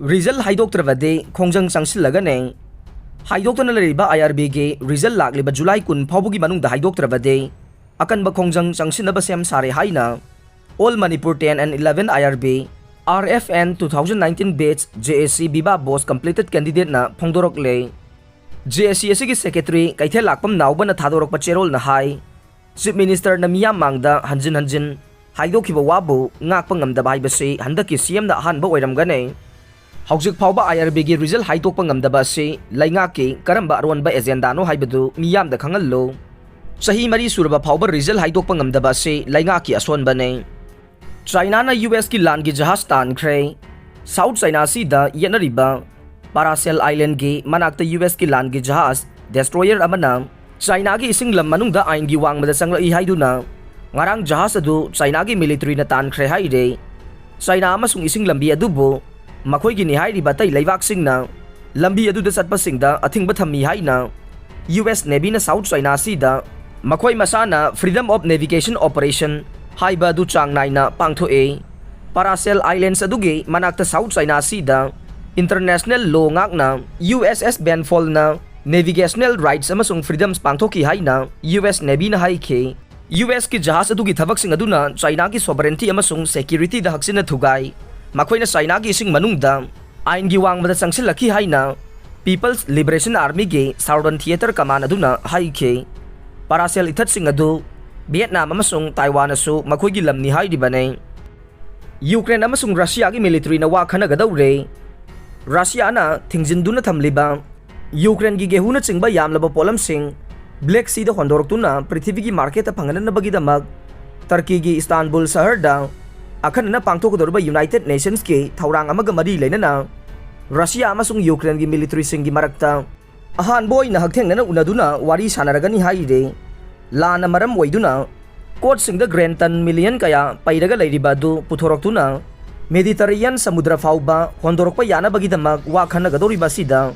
Result haidoktrabadi khongjang changsilagane haidokna leriba IRB ge result lakliba July 10 phawbugi manungda haidoktrabadi akanba khongjang changsinaba sem sare haina All Manipur 10 and 11 IRB RFN 2019 batch JSC Biba Boss completed candidate na phongdorokle JSC asigi secretary kaithel lakpam nawbana thadorokpa cherol na hai Chief Minister na miyam mangda hanjin haidokhiba wabu ngakpa ngamdaba haibasi handaki CM na ahanba oiramgane Haujik phawba IRB gi result haidokpa ngamdaba si laingaki karamba aronba agenda no haibadu miyamda khangallo sahi mari surba phawba result haidokpa ngamdaba si laingaki asonbane China na US ki land gi jahaz tankhre South China si da yenariba Paracel Island gi manakta US ki land gi jahaz destroyer amana China gi ising lam manungda ain gi wangmada changlai haiduna ngarang jahaz adu China gi military na tankhre haide China amasung ising lambi adubo makhoi gi ni hairiba tai leibak singna lambi adu da satpa singda athingba thammi haina US Navy na South China si da makhoi masana Freedom of Navigation Operation haiba du chang naina pangthoe Paracel Islands adugi manakta South China Sea da international law ngakna USS Benfall na navigational rights amasung freedoms pangthoki haina US Navy na haike US ki jahaz adugi thabak sing aduna China ki sovereignty amasung security da haksina thugai makhoi na China gi sing manungda ain gi wangmada changsilaki haina People's Liberation Army ge Southern Theater Command aduna haike Paracel ithat sing adu Vietnam amasung Taiwan asu makhoi gi lamni haidibane Ukraine amasung Russia gi military na wa khanagadawre Russia na thingjinduna thamliba Ukraine gi gehuna chingba yamlaba polam sing Black Sea da hondoroktuna prithvi gi market a phanganan bagi damag Turkey gi Istanbul shahar da akhanna pangthokdorba United Nations ke thaurang amaga mari leinana Russia amasung Ukraine gi military sing gi marakta ahan boy na hagthengnana unaduna wari sanaragani haide Lana maram waiduna court singda Granton million kaya pairaga leiriba du puthoroktuna Mediterranean samudra fauba hondorokpa yana bagidamag wa khanagadoriba sida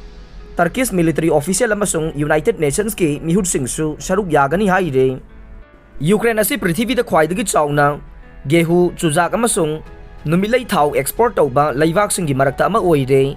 Turkish military official amasung United Nations ke mihud singsu sharuk yagani haire Ukraine asi prithvi da khwaidagi chauna gehu chujak amasung numilai thau export tauba leibak singi marakta ama oire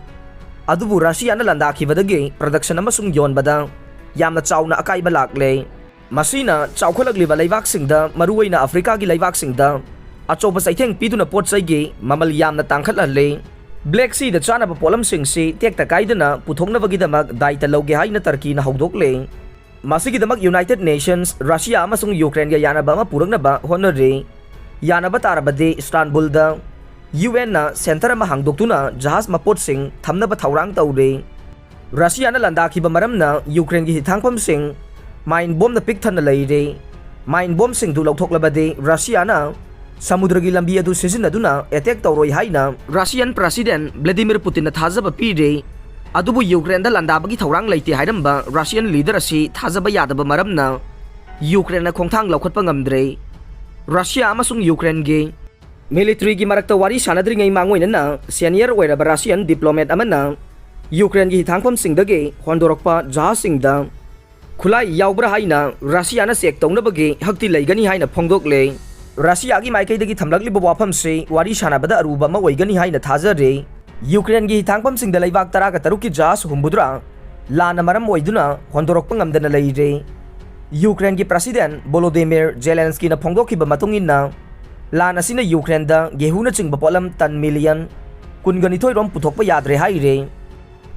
adubu Russia na landakhibadagi production amasung yonbada yamna chauna akaiba lakle Masina chawkholagliba leibak-singda maruoina Africa gi leibak-singda achoba saitheng piduna potsai gi mamal yamna tangkhatlalle Black Sea da chana polam singsi tekta kaidana puthongna bagidamag daita loge haina Turkey na hawdokle masigi damak United Nations Russia amasung Ukraine ga yanaba ma purangna honore yanaba tarabade Istanbul da UN na center ma hangdoktuna jahaz mapot sing thamnaba thaurang tawre Russia na landakhiba maramna Ukraine gi hithangpam sing Mine bomb na piktan na leire mine bomb sing du lautoklabade Russia na samudra gi lambi adu sisinaduna attack tawroi haina Russian President Vladimir Putin na thajaba pire adubu Ukraine da landabagi thaurang leite hairamba Russian leader asi thajaba yadaba maramna Ukraine na khongthang laukhatpa ngamdre Russia amasung Ukraine ge military gi marakta wari sanadri ngai mangoina na senior oiraba Russian diplomat amana Ukraine gi thangpham singdage hondorokpa jahaz singda Khulai yaubra haina Russia na sek tongnabagi hakti leigani haina phongdokle Russia gi maikaidagi thamlakli wafam se wari sanabada aruba ma oigani haina thajare Ukraine gi thangpam singda leibak taraga taruki jahaz humbudra lana maram oiduna hondorokpa ngamdana leire Ukraine gi President Volodymyr Zelensky na phongdokhiba matungina lana sina Ukraine da gehuna chingba polam tan million kunganithoi rom puthokpa yadre haire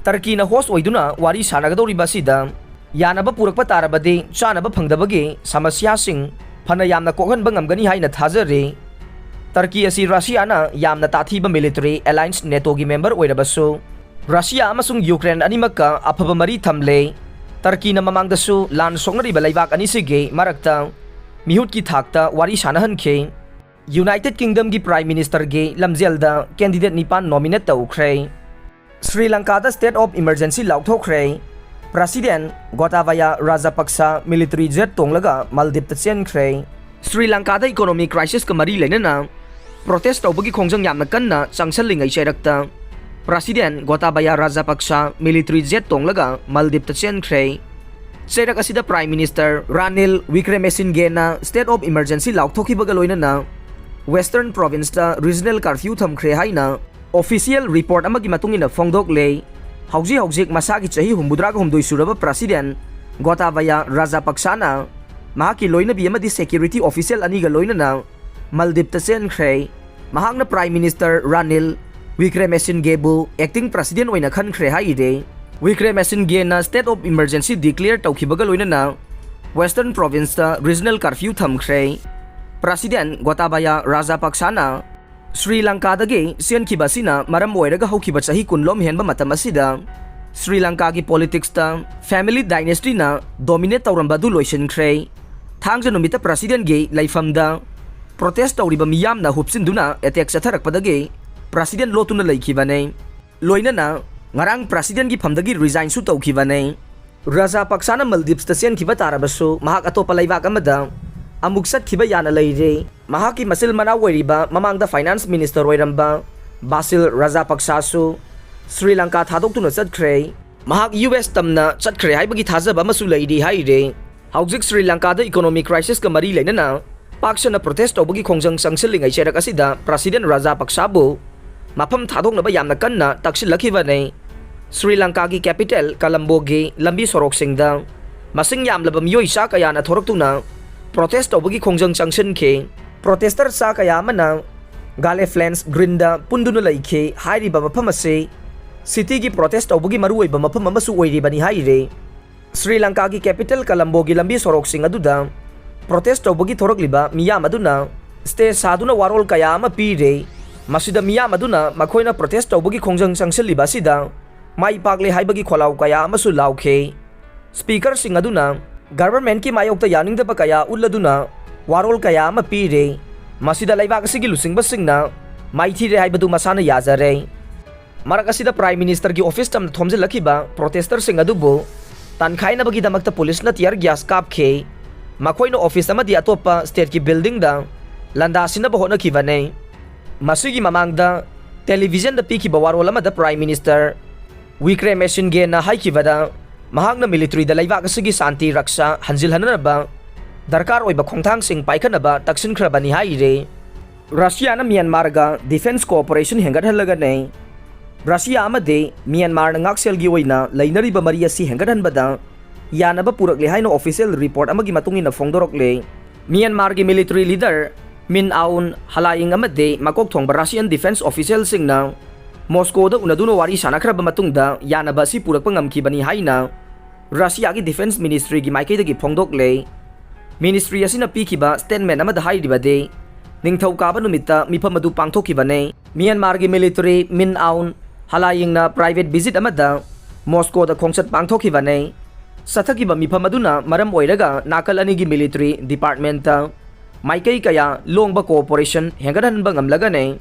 Turkey na host oiduna wari sanagadoriba sida Yanaba purakpa tarabade chanaba phangdabage samasya sing phana yamna kokhanba ngamgani haina thajare Turkey asi Russia na yamna tathiba military alliance NATO gi member oirabasu Russia amasung Ukraine animakka aphaba mari thamle Turkey na mamangdasu lan songnari balaibak ani sige marakta mihut ki thakta wari sanahanke United Kingdom gi Prime Minister ge lamjelda candidate nipan nominate tawkhre Sri Lanka da state of emergency laukthokre President Gotabaya Rajapaksa military jet tonglaga Maldives ta chenkre Sri Lanka da economic crisis ka mari leinana protest tawbagi khongjang yamna kanna changsalingai cherakta President Gotabaya Rajapaksa military jet tonglaga Maldives ta chenkre cherak asida Prime Minister Ranil Wickremesinghe na state of emergency laukthokibaga loinana Western province ta regional curfew thamkhre haina Official report amagi matungina phongdoklei hauji masagi chahi 72 suraba President Gotabaya Rajapaksana mahaki loinabi amadi security official aniga loinana Maldives senkhre mahakna Prime Minister Ranil Wickremesinghebu acting president oina khankhre haide Wickremesinghe na state of emergency declare tawkhibaga loinana Western province ta regional curfew thamkhre President Gotabaya Rajapaksana Sri Lanka dagi senkiba sina maram oiraga haukiba chahi kunlom henba matam asida Sri Lanka gi politics ta family dynasty na dominate tawramba du loisenkhre thangja numita president ge laifamda protest tawriba miyam na hupsinduna attack chatharakpadagi president lotuna laikhibane loinana ngarang president gi phamdagi resign su tawkhibane Rajapaksana Maldives ta senkiba tarabasu mahak atopa laibak amada amuk satkiba yana leire mahaki masil mana oiriba mamangda finance minister oiramba Basil Rajapaksasu Sri Lanka thadokuna chatkre mahak US tamna chatkre haibagi thajaba masu leiri haire haujik Sri Lanka da economic crisis ka mari leinana paksana protest tawbagi khongjang sangsilingai cherak asida President Rajapaksabu mafam thadoknaba yamna kanna taksilakibane Sri Lanka gi capital Colombo gi lambi sorok singda masing yamlaba miyoi sa kayana thoraktuna protest tawbagi khongjang changsin ke protester sa kaya mana Gale Flens Grinda punduna laike hairiba mafam ase city gi protest tawbagi maruoiba mafam amasu oiribani haire Sri Lanka gi capital Colombo gi lambi sorok sing aduda protest tawbagi thorakliba miyam aduna stay saduna warol kaya ama pire masida miyam aduna makhoina protest tawbagi khongjang changsilliba sida mai pakle haibagi kholau kaya amasu lauke speaker sing aduna government ki mayokta yaningdaba kaya ulladuna warol kaya ama pire masida laibak asigi lusingba singna maithire haibadu masana yazare marak asida prime minister gi office tam thomjelakiba protester sing adubu tankhainabagi damakta police na tear gas kapkhe makoino office amadi atopa state ki building da landasina ba hona kibane masigi mamangda television da piki bawarol amada prime minister Wickremesinghe na haikibada mahakna military da laibak asigi santi raksha hanjilhanaba darkar oiba khongthang sing paikhanaba taksinkrabani haire Russia na Myanmar ga defense cooperation hengadhalaga nei Russia amade Myanmar na ngaksel gi oina lainariba mari asi hengadhanbada yanaba purakle haino official report amagi matungina phongdorokle Myanmar gi military leader Min Aung Hlaing amade makok thongba Russian defense official singna Moscow da unaduna wari sanakraba matungda yanaba si purakpa ngamkibani haina Russia gi defense ministry gi maikei gi phongdokle ministry asina pikiba statement amada hairibade ningthaukaba numitta mifam adu pangthokibane Myanmar gi military Min Aung Hlaing na private visit amada Moscow da khongchat pangthokibane sathakiba mifam aduna maram oiraga nakal ani gi military department ta maikei kaya longba cooperation hengadhanba ngamlagane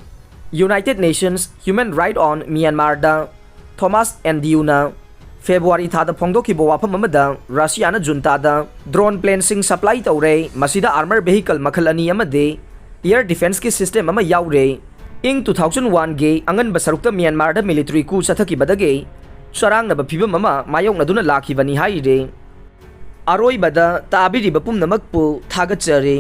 United Nations Human Rights on Myanmar da Thomas Ndiuna February thada phongdokiba wafam amada Russia na junta da drone plane sing supply tawre masida armor vehicle makhal ani amade air defense ki system ama yaure ing 2001 ge angan basarukta Myanmar da military coup chathakibadage sarang na baphiba mama mayong na duna lakhibani haire aroi bada tabiri bapum namakpu thagachare